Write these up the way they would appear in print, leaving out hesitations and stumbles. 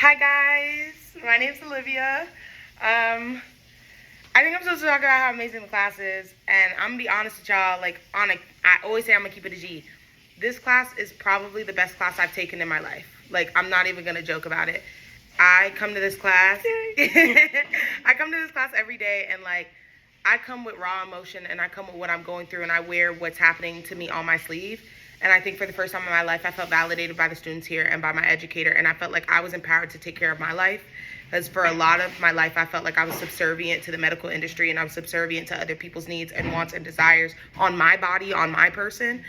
Hi guys, my name's Olivia. I think I'm supposed to talk about how amazing the class is, and I'm gonna be honest with y'all. I always say I'm gonna keep it a G. This class is probably the best class I've taken in my life. Like, I'm not even gonna joke about it. I come to this class. I come to this class every day, and I come with raw emotion, and I come with what I'm going through, and I wear what's happening to me on my sleeve. And I think for the first time in my life, I felt validated by the students here and by my educator, and I felt like I was empowered to take care of my life. Because for a lot of my life, I felt like I was subservient to the medical industry, and I was subservient to other people's needs and wants and desires on my body, on my person.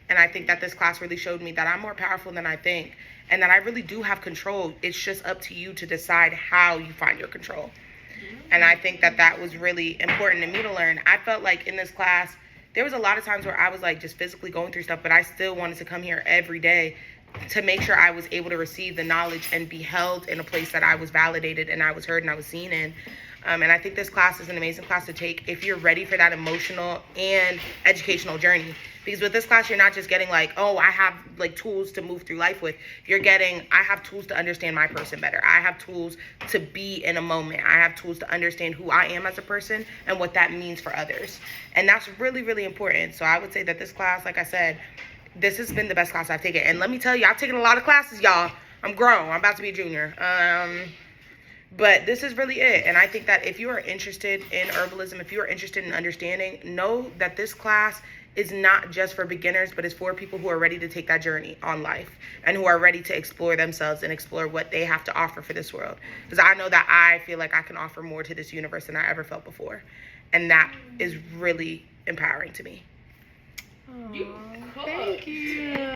And I think that this class really showed me that I'm more powerful than I think, and that I really do have control. It's just up to you to decide how you find your control. And I think that that was really important to me to learn. I felt like in this class, there was a lot of times where I was just physically going through stuff, but I still wanted to come here every day to make sure I was able to receive the knowledge and be held in a place that I was validated and I was heard and I was seen in. And I think this class is an amazing class to take if you're ready for that emotional and educational journey. Because with this class, you're not just getting I have tools to move through life with. You're getting, I have tools to understand my person better. I have tools to be in a moment. I have tools to understand who I am as a person and what that means for others. And that's really, really important. So I would say that this class, like I said, this has been the best class I've taken. And let me tell you, I've taken a lot of classes, y'all. I'm grown. I'm about to be a junior. But this is really it. And I think that if you are interested in herbalism, if you are interested in understanding, know that this class is not just for beginners, but it's for people who are ready to take that journey on life and who are ready to explore themselves and explore what they have to offer for this world. Because I know that I feel like I can offer more to this universe than I ever felt before. And that is really empowering to me. Thank you.